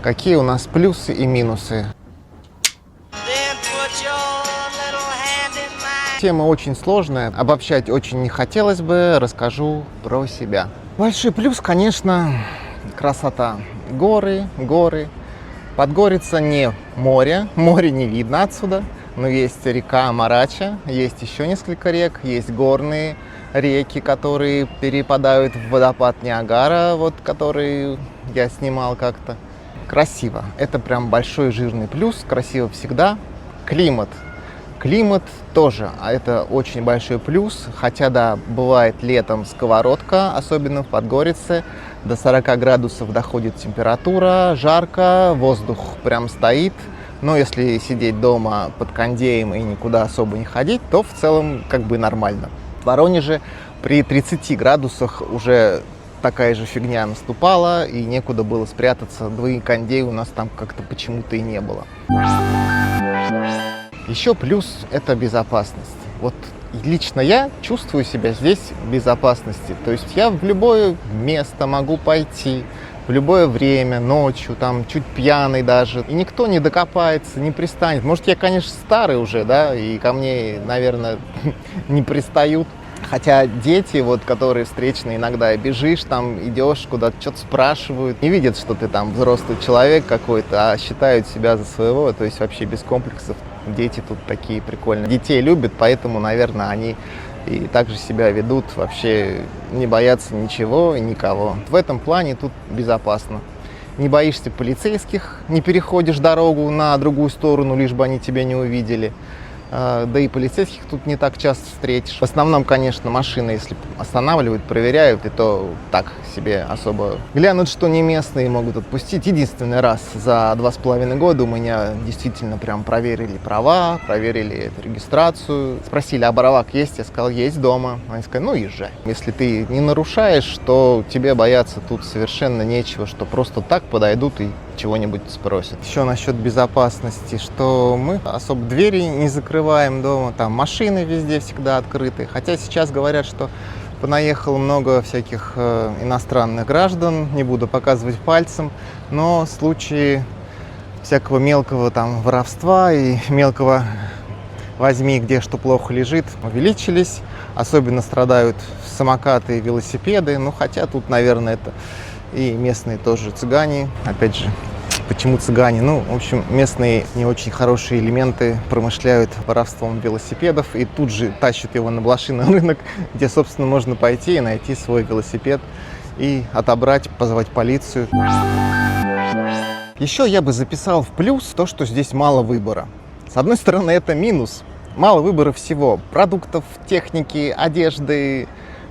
Какие у нас плюсы и минусы? Тема очень сложная, обобщать очень не хотелось бы, расскажу про себя. Большой плюс, конечно, красота. Горы. Подгорица не море, море не видно отсюда, но есть река Марача, есть еще несколько рек, есть горные реки, которые перепадают в водопад Ниагара, вот который я снимал как-то. Красиво, это прям большой жирный плюс, красиво всегда. Климат тоже, а это очень большой плюс, хотя да, бывает летом сковородка, особенно в Подгорице, до 40 градусов доходит температура, жарко, воздух прям стоит, но если сидеть дома под кондеем и никуда особо не ходить, то в целом как бы нормально. В Воронеже при 30 градусах уже такая же фигня наступала, и некуда было спрятаться, да и кондей у нас там как-то почему-то и не было. Еще плюс – это безопасность. Вот лично я чувствую себя здесь в безопасности. То есть я в любое место могу пойти, в любое время, ночью, там, чуть пьяный даже. И никто не докопается, не пристанет. Может, я, конечно, старый уже, да, и ко мне, наверное, не пристают. Хотя дети, вот, которые встречные, иногда бежишь, там идешь, куда-то что-то спрашивают, не видят, что ты там взрослый человек какой-то, а считают себя за своего, то есть вообще без комплексов. Дети тут такие прикольные. Детей любят, поэтому, наверное, они и так же себя ведут, вообще не боятся ничего и никого. В этом плане тут безопасно. Не боишься полицейских, не переходишь дорогу на другую сторону, лишь бы они тебя не увидели. Да и полицейских тут не так часто встретишь. В основном, конечно, машины, если останавливают, проверяют, и то так себе особо глянут, что не местные, могут отпустить. Единственный раз за 2,5 года у меня действительно прям проверили права, проверили регистрацию. Спросили, а Боровак есть? Я сказал, есть дома. Они сказали, ну езжай. Если ты не нарушаешь, то тебе бояться тут совершенно нечего, что просто так подойдут и чего-нибудь спросят. Еще насчет безопасности, что мы особо двери не закрываем дома, там машины везде всегда открыты. Хотя сейчас говорят, что понаехало много всяких иностранных граждан, не буду показывать пальцем, но случаи всякого мелкого там воровства и мелкого возьми, где что плохо лежит, увеличились. Особенно страдают самокаты и велосипеды, ну хотя тут, наверное, это и местные тоже цыгане, опять же. Почему цыгане? Ну, в общем, местные не очень хорошие элементы промышляют воровством велосипедов и тут же тащат его на блошиный рынок, где, собственно, можно пойти и найти свой велосипед и отобрать, позвать полицию. Еще я бы записал в плюс то, что здесь мало выбора. С одной стороны, это минус. Мало выбора всего. Продуктов, техники, одежды,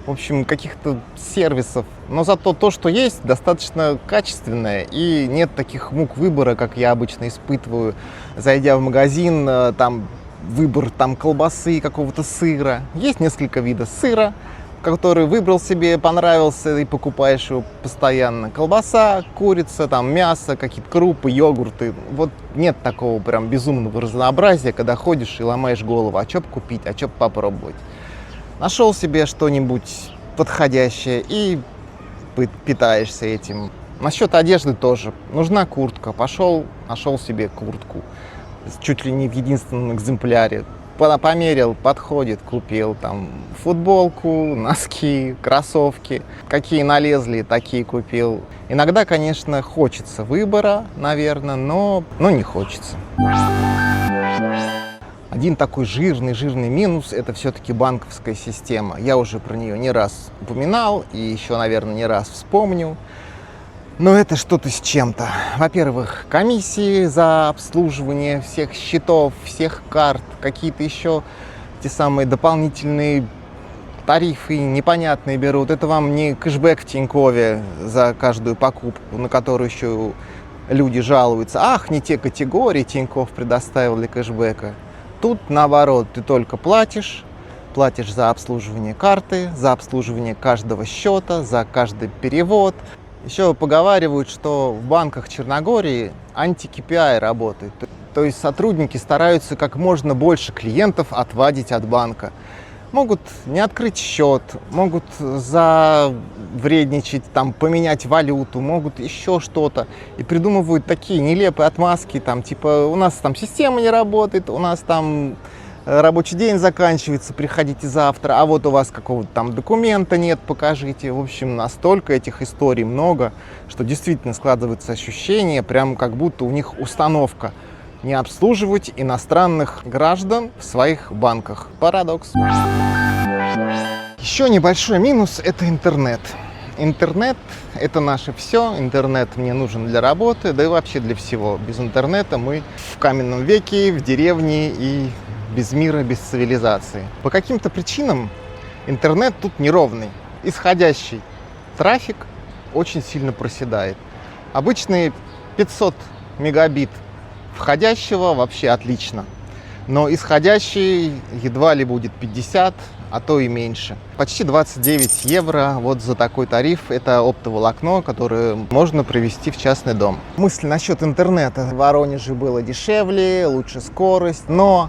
в общем, каких-то сервисов. Но зато то, что есть, достаточно качественное. И нет таких мук выбора, как я обычно испытываю, зайдя в магазин, там выбор там колбасы, какого-то сыра. Есть несколько видов сыра, который выбрал себе, понравился, и покупаешь его постоянно. Колбаса, курица, там мясо, какие-то крупы, йогурты. Вот нет такого прям безумного разнообразия, когда ходишь и ломаешь голову, а что купить, а что попробовать. Нашел себе что-нибудь подходящее и питаешься этим. Насчет одежды тоже. Нужна куртка. Пошел, нашел себе куртку. Чуть ли не в единственном экземпляре. Померил, подходит, купил там футболку, носки, кроссовки. Какие налезли, такие купил. Иногда, конечно, хочется выбора, наверное, но не хочется. Один такой жирный минус – это все-таки банковская система. Я уже про нее не раз упоминал и еще, наверное, не раз вспомню. Но это что-то с чем-то. Во-первых, комиссии за обслуживание всех счетов, всех карт, какие-то еще те самые дополнительные тарифы непонятные берут. Это вам не кэшбэк в Тинькове за каждую покупку, на которую еще люди жалуются. Ах, не те категории Тинькофф предоставил для кэшбэка. Тут, наоборот, ты только платишь за обслуживание карты, за обслуживание каждого счета, за каждый перевод. Еще поговаривают, что в банках Черногории анти-KPI работает. То есть сотрудники стараются как можно больше клиентов отвадить от банка. могут не открыть счет, могут завредничать, там, поменять валюту, могут еще что-то. И придумывают такие нелепые отмазки, там, типа, у нас там система не работает, у нас там рабочий день заканчивается, приходите завтра, а вот у вас какого-то там документа нет, покажите. В общем, настолько этих историй много, что действительно складывается ощущение, прям как будто у них установка не обслуживать иностранных граждан в своих банках. Парадокс. Еще небольшой минус – это интернет. Интернет – это наше все. Интернет мне нужен для работы, да и вообще для всего. Без интернета мы в каменном веке, в деревне и без мира, без цивилизации. По каким-то причинам интернет тут неровный. Исходящий трафик очень сильно проседает. Обычные 500 мегабит входящего вообще отлично. Но исходящий едва ли будет 50, а то и меньше. Почти 29 евро вот за такой тариф. Это оптоволокно, которое можно провести в частный дом. Мысль насчет интернета. В Воронеже было дешевле, лучше скорость, но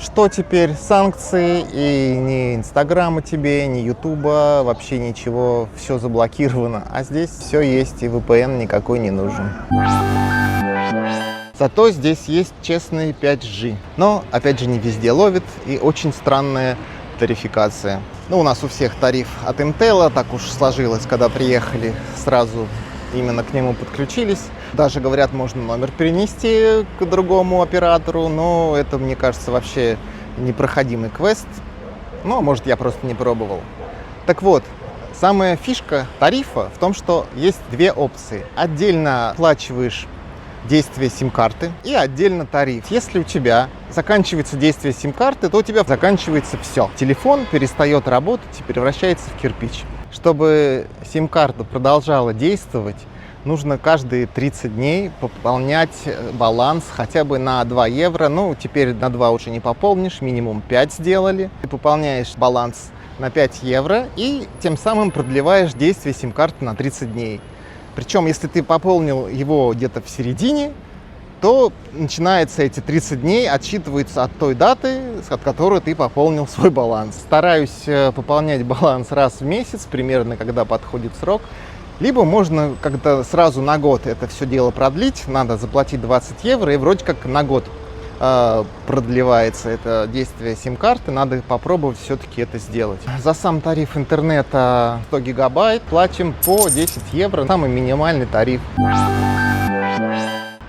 что теперь? Санкции, и ни Инстаграма тебе, ни Ютуба, вообще ничего, все заблокировано. А здесь все есть, и VPN никакой не нужен. Зато здесь есть честный 5G. Но, опять же, не везде ловит, и очень странная тарификация. Ну, у нас у всех тариф от Intel, так уж сложилось, когда приехали, сразу именно к нему подключились. Даже, говорят, можно номер перенести к другому оператору, но это, мне кажется, вообще непроходимый квест. Ну, может, я просто не пробовал. Так вот, самая фишка тарифа в том, что есть две опции. Отдельно оплачиваешь действие сим-карты и отдельно тариф. Если у тебя заканчивается действие сим-карты, то у тебя заканчивается все. Телефон перестает работать и превращается в кирпич. Чтобы сим-карта продолжала действовать, нужно каждые 30 дней пополнять баланс хотя бы на 2 евро. Ну, теперь на 2 уже не пополнишь, минимум 5 сделали. Ты пополняешь баланс на 5 евро и тем самым продлеваешь действие сим-карты на 30 дней. Причем, если ты пополнил его где-то в середине, то начинается эти 30 дней, отсчитывается от той даты, от которой ты пополнил свой баланс. Стараюсь пополнять баланс раз в месяц, примерно, когда подходит срок. Либо можно как-то сразу на год это все дело продлить, надо заплатить 20 евро, и вроде как на год продлевается это действие сим-карты, надо попробовать все-таки это сделать. За сам тариф интернета 100 гигабайт платим по 10 евро, самый минимальный тариф.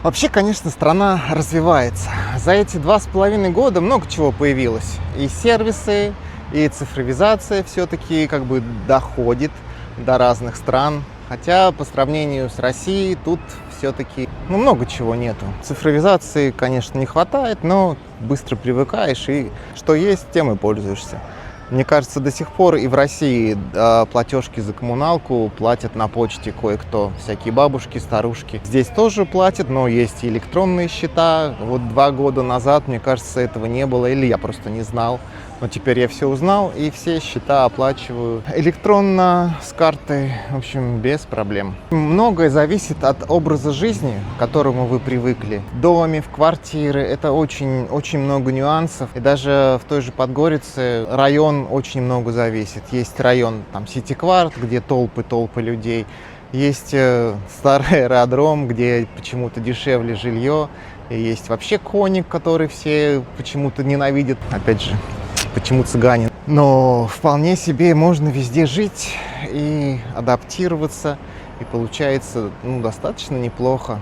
Вообще, конечно, страна развивается. За эти 2,5 года много чего появилось. И сервисы, и цифровизация все-таки как бы доходит до разных стран. Хотя по сравнению с Россией тут все-таки много чего нету. Цифровизации, конечно, не хватает, но быстро привыкаешь, и что есть, тем и пользуешься. Мне кажется, до сих пор и в России платежки за коммуналку платят на почте кое-кто. Всякие бабушки, старушки. Здесь тоже платят, но есть и электронные счета. Вот 2 года назад, мне кажется, этого не было, или я просто не знал. Но теперь я все узнал, и все счета оплачиваю электронно, с картой, в общем, без проблем. Многое зависит от образа жизни, к которому вы привыкли. В доме, в квартире, это очень много нюансов. И даже в той же Подгорице район очень много зависит. Есть район, там, Сити-Кварт, где толпы людей. Есть старый аэродром, где почему-то дешевле жилье. И есть вообще Коник, который все почему-то ненавидят. Опять же, почему цыгане. Но вполне себе можно везде жить и адаптироваться. И получается достаточно неплохо.